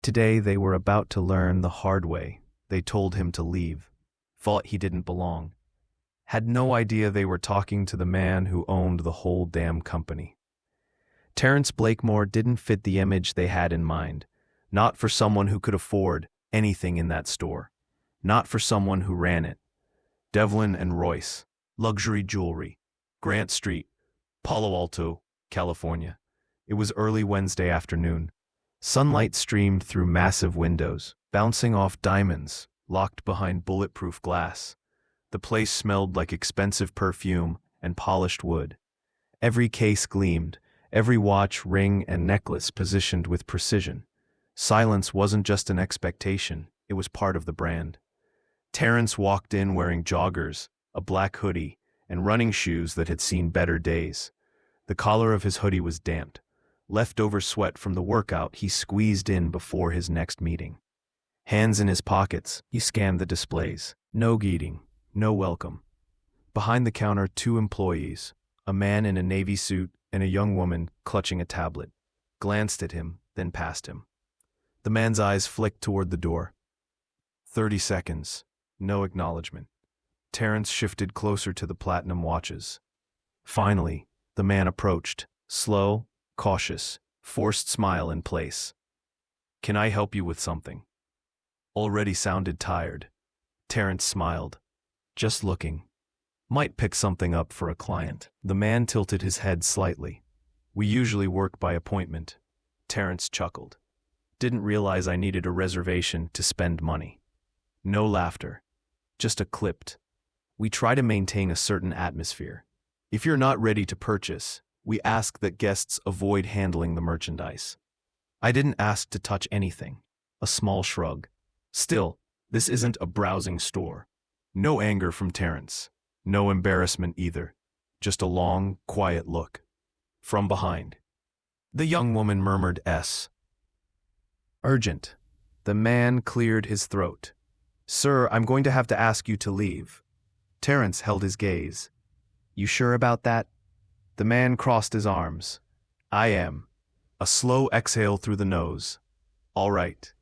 Today they were about to learn the hard way. They told him to leave, thought he didn't belong, had no idea they were talking to the man who owned the whole damn company. Terrence Blakemore didn't fit the image they had in mind, not for someone who could afford anything in that store, not for someone who ran it. Devlin and Royce, luxury jewelry, Grant Street, Palo Alto, California. It was early Wednesday afternoon. Sunlight streamed through massive windows, bouncing off diamonds, locked behind bulletproof glass. The place smelled like expensive perfume and polished wood. Every case gleamed, every watch, ring, and necklace positioned with precision. Silence wasn't just an expectation, it was part of the brand. Terrence walked in wearing joggers, a black hoodie, and running shoes that had seen better days. The collar of his hoodie was damped. Leftover sweat from the workout he squeezed in before his next meeting. Hands in his pockets, he scanned the displays. No greeting, no welcome. Behind the counter, two employees, a man in a navy suit and a young woman clutching a tablet, glanced at him, then past him. The man's eyes flicked toward the door. 30 seconds, no acknowledgement. Terrence shifted closer to the platinum watches. Finally, the man approached, slow, cautious, forced smile in place. "Can I help you with something?" Already sounded tired. Terrence smiled. "Just looking. Might pick something up for a client." The man tilted his head slightly. "We usually work by appointment." Terrence chuckled. "Didn't realize I needed a reservation to spend money." No laughter. Just a clipped. "We try to maintain a certain atmosphere. If you're not ready to purchase, we ask that guests avoid handling the merchandise." I didn't ask to touch anything. A small shrug. Still, this isn't a browsing store. No anger from Terrence. No embarrassment either. Just a long, quiet look. From behind. The young woman murmured "S." "Urgent." The man cleared his throat. "Sir, I'm going to have to ask you to leave." Terrence held his gaze. "You sure about that?" The man crossed his arms. "I am." A slow exhale through the nose. "All right."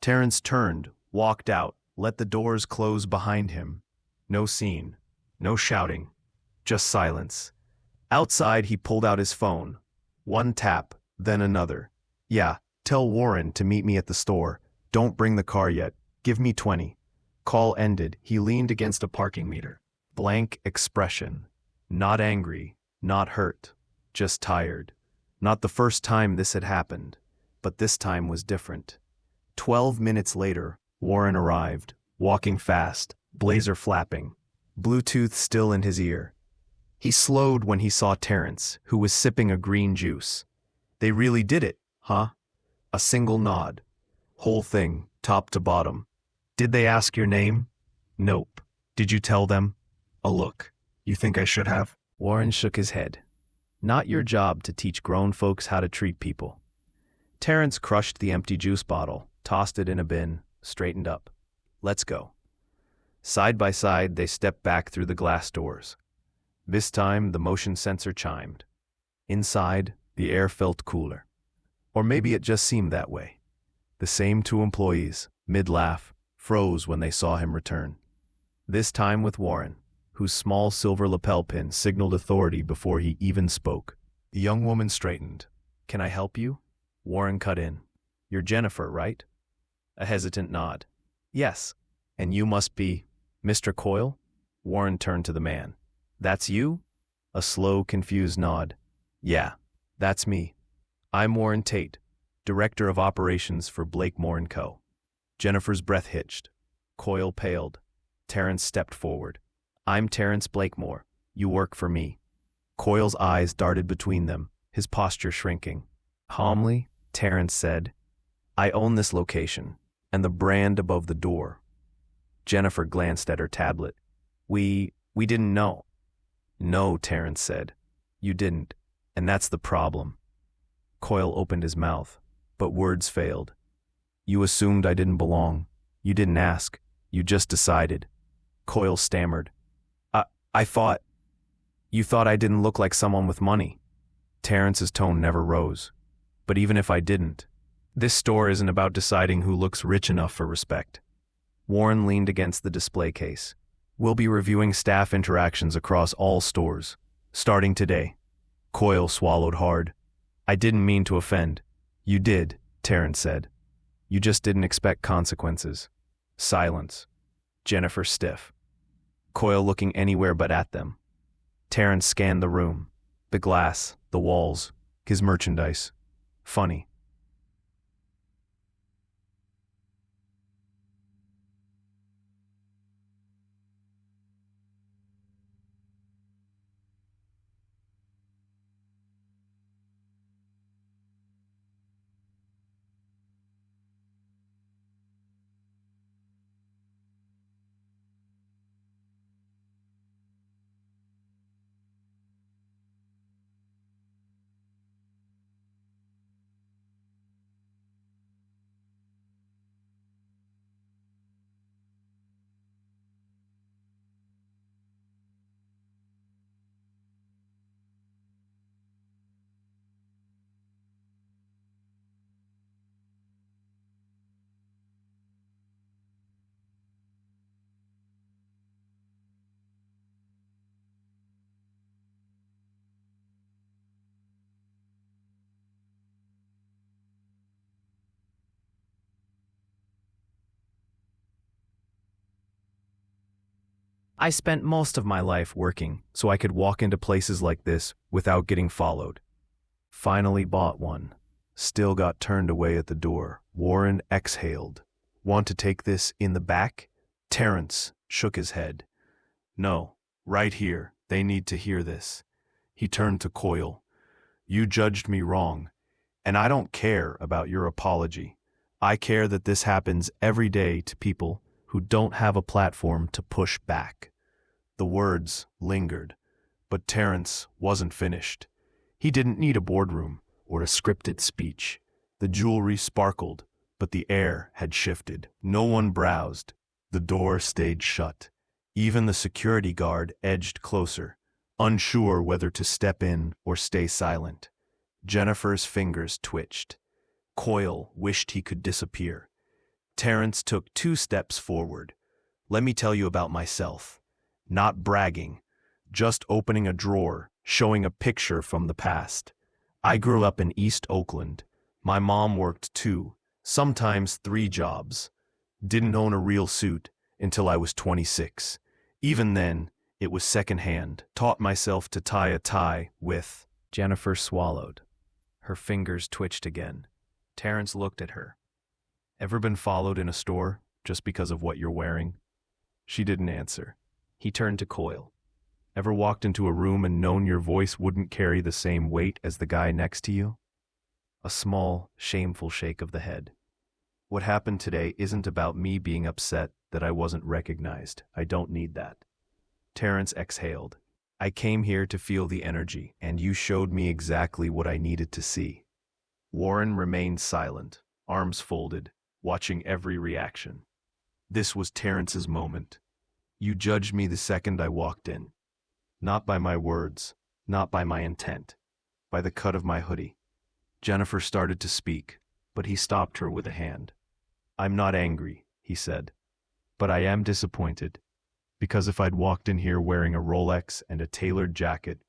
Terrence turned, walked out, let the doors close behind him. No scene. No shouting. Just silence. Outside, he pulled out his phone. One tap, then another. "Yeah, tell Warren to meet me at the store. Don't bring the car yet. Give me 20. Call ended. He leaned against a parking meter. Blank expression. Not angry. Not hurt, just tired. Not the first time this had happened, but this time was different. 12 minutes later, Warren arrived, walking fast, blazer flapping, Bluetooth still in his ear. He slowed when he saw Terrence, who was sipping a green juice. "They really did it, huh?" A single nod. "Whole thing, top to bottom." "Did they ask your name?" "Nope." "Did you tell them?" A look. "You think I should have?" Warren shook his head. "Not your job to teach grown folks how to treat people." Terrence crushed the empty juice bottle, tossed it in a bin, straightened up. "Let's go." Side by side, they stepped back through the glass doors. This time, the motion sensor chimed. Inside, the air felt cooler. Or maybe it just seemed that way. The same two employees, mid-laugh, froze when they saw him return. This time with Warren, whose small silver lapel pin signaled authority before he even spoke. The young woman straightened. "Can I help you?" Warren cut in. "You're Jennifer, right?" A hesitant nod. "Yes. And you must be Mr. Coyle?" Warren turned to the man. "That's you?" A slow, confused nod. "Yeah, that's me. I'm Warren Tate, Director of Operations for Blakemore & Co." Jennifer's breath hitched. Coyle paled. Terrence stepped forward. "I'm Terrence Blakemore. You work for me." Coyle's eyes darted between them, his posture shrinking. Calmly, Terrence said, "I own this location, and the brand above the door." Jennifer glanced at her tablet. We didn't know." "No," Terrence said. "You didn't, and that's the problem." Coyle opened his mouth, but words failed. "You assumed I didn't belong. You didn't ask. You just decided." Coyle stammered. I thought. You thought I didn't look like someone with money." Terrence's tone never rose. "But even if I didn't, This store isn't about deciding who looks rich enough for respect. Warren leaned against the display case. We'll be reviewing staff interactions across all stores, starting today. Coyle swallowed hard. I didn't mean to offend. You did, Terrence said. You just didn't expect consequences. Silence. Jennifer stiff. Coyle looking anywhere but at them. Terrence scanned the room. The glass, the walls, his merchandise. Funny. I spent most of my life working so I could walk into places like this without getting followed. Finally bought one. Still got turned away at the door. Warren exhaled. Want to take this in the back? Terrence shook his head. No, right here. They need to hear this. He turned to Coyle. You judged me wrong, and I don't care about your apology. I care that this happens every day to people who don't have a platform to push back. The words lingered, but Terrence wasn't finished. He didn't need a boardroom or a scripted speech. The jewelry sparkled, but the air had shifted. No one browsed. The door stayed shut. Even the security guard edged closer, unsure whether to step in or stay silent. Jennifer's fingers twitched. Coyle wished he could disappear. Terrence took 2 steps forward. Let me tell you about myself. Not bragging, just opening a drawer, showing a picture from the past. I grew up in East Oakland. My mom worked 2, sometimes 3 jobs. Didn't own a real suit until I was 26. Even then, it was secondhand. Taught myself to tie a tie with. Jennifer swallowed. Her fingers twitched again. Terrence looked at her. Ever been followed in a store just because of what you're wearing? She didn't answer. He turned to Coyle. Ever walked into a room and known your voice wouldn't carry the same weight as the guy next to you? A small, shameful shake of the head. What happened today isn't about me being upset that I wasn't recognized. I don't need that. Terrence exhaled. I came here to feel the energy, and you showed me exactly what I needed to see. Warren remained silent, arms folded, watching every reaction. This was Terrence's moment. You judged me the second I walked in. Not by my words, not by my intent, by the cut of my hoodie. Jennifer started to speak, but he stopped her with a hand. I'm not angry, he said, but I am disappointed, because if I'd walked in here wearing a Rolex and a tailored jacket,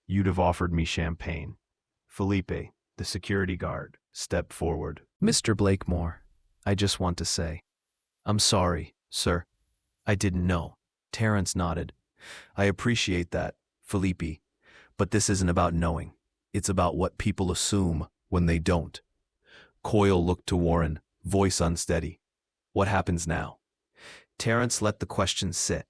you'd have offered me champagne. Felipe, the security guard, stepped forward. Mr. Blakemore, I just want to say, I'm sorry, sir. I didn't know. Terrence nodded. I appreciate that, Felipe, but this isn't about knowing. It's about what people assume when they don't. Coyle looked to Warren, voice unsteady. What happens now? Terrence let the question sit,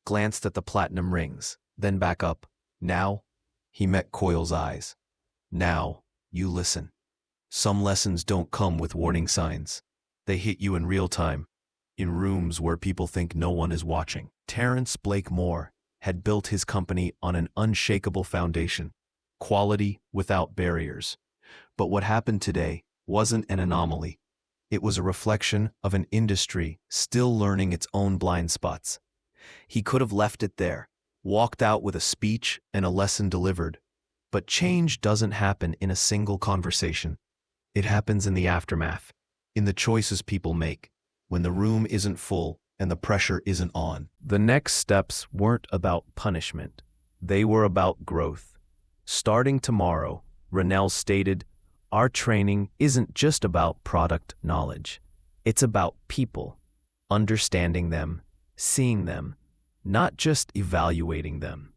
glanced at the platinum rings, then back up. Now? He met Coyle's eyes. Now, you listen. Some lessons don't come with warning signs. They hit you in real time, in rooms where people think no one is watching. Terrence Blakemore had built his company on an unshakable foundation, quality without barriers. But what happened today wasn't an anomaly. It was a reflection of an industry still learning its own blind spots. He could have left it there, walked out with a speech and a lesson delivered. But change doesn't happen in a single conversation. It happens in the aftermath, in the choices people make, when the room isn't full and the pressure isn't on. The next steps weren't about punishment. They were about growth. Starting tomorrow, Rennell stated, our training isn't just about product knowledge. It's about people, understanding them, seeing them, not just evaluating them.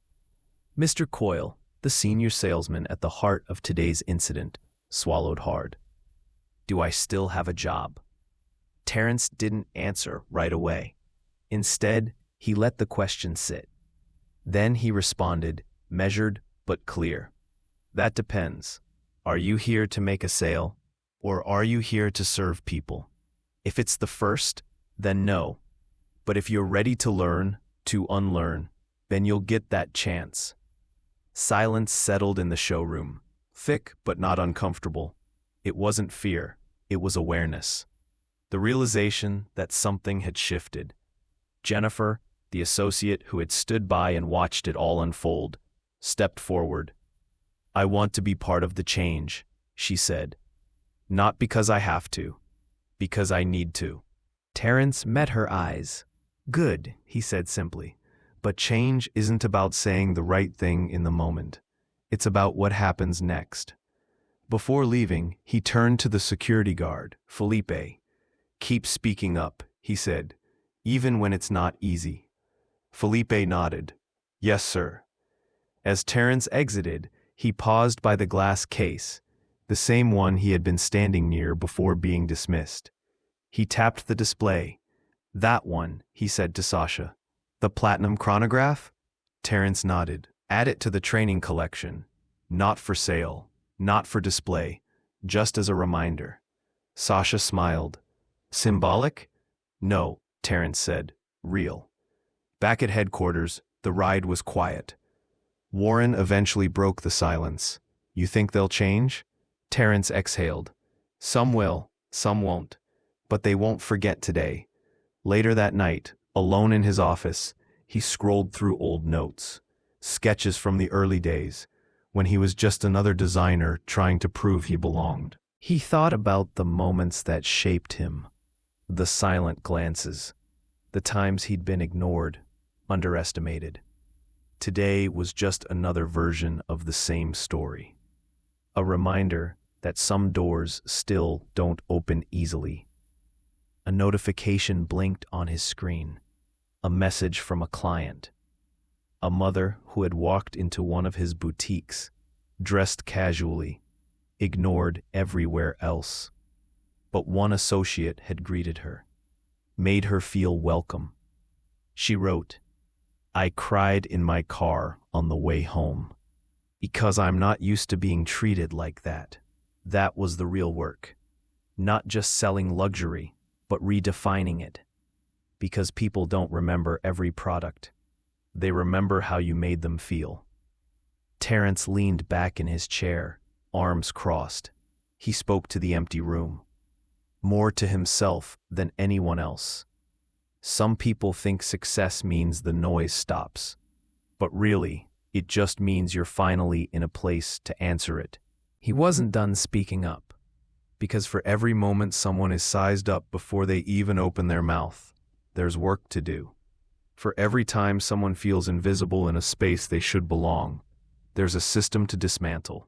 Mr. Coyle, the senior salesman at the heart of today's incident, swallowed hard. Do I still have a job? Terrence didn't answer right away. Instead, he let the question sit. Then he responded, measured but clear. That depends. Are you here to make a sale, or are you here to serve people? If it's the first, then no. But if you're ready to learn, to unlearn, then you'll get that chance. Silence settled in the showroom, thick but not uncomfortable. It wasn't fear, it was awareness. The realization that something had shifted. Jennifer, the associate who had stood by and watched it all unfold, stepped forward. I want to be part of the change, she said. Not because I have to, because I need to. Terrence met her eyes. Good, he said simply. But change isn't about saying the right thing in the moment. It's about what happens next. Before leaving, he turned to the security guard, Felipe. Keep speaking up, he said, even when it's not easy. Felipe nodded. Yes, sir. As Terrence exited, he paused by the glass case, the same one he had been standing near before being dismissed. He tapped the display. That one, he said to Sasha. The platinum chronograph? Terrence nodded. Add it to the training collection. Not for sale, not for display, just as a reminder. Sasha smiled. Symbolic? No, Terrence said. Real. Back at headquarters, the ride was quiet. Warren eventually broke the silence. You think they'll change? Terrence exhaled. Some will, some won't. But they won't forget today. Later that night, alone in his office, he scrolled through old notes, sketches from the early days, when he was just another designer trying to prove he belonged. He thought about the moments that shaped him, the silent glances, the times he'd been ignored, underestimated. Today was just another version of the same story. A reminder that some doors still don't open easily. A notification blinked on his screen. A message from a client. A mother who had walked into one of his boutiques, dressed casually, ignored everywhere else. But one associate had greeted her, made her feel welcome. She wrote, I cried in my car on the way home. Because I'm not used to being treated like that. That was the real work. Not just selling luxury, but redefining it. Because people don't remember every product. They remember how you made them feel. Terrence leaned back in his chair, arms crossed. He spoke to the empty room. More to himself than anyone else. Some people think success means the noise stops. But really, it just means you're finally in a place to answer it. He wasn't done speaking up. Because for every moment someone is sized up before they even open their mouth, there's work to do. For every time someone feels invisible in a space they should belong, there's a system to dismantle.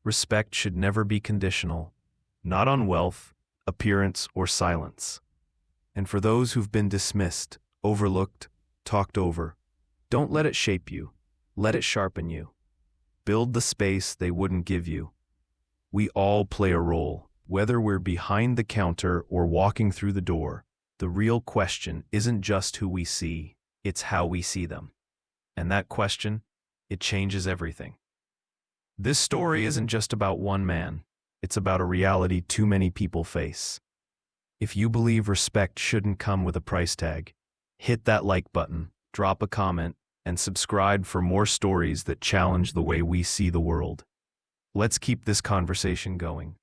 Respect should never be conditional, not on wealth, appearance, or silence. And for those who've been dismissed, overlooked, talked over, don't let it shape you. Let it sharpen you. Build the space they wouldn't give you. We all play a role, whether we're behind the counter or walking through the door. The real question isn't just who we see, it's how we see them. And that question, it changes everything. This story isn't just about one man. It's about a reality too many people face. If you believe respect shouldn't come with a price tag, hit that like button, drop a comment, and subscribe for more stories that challenge the way we see the world. Let's keep this conversation going.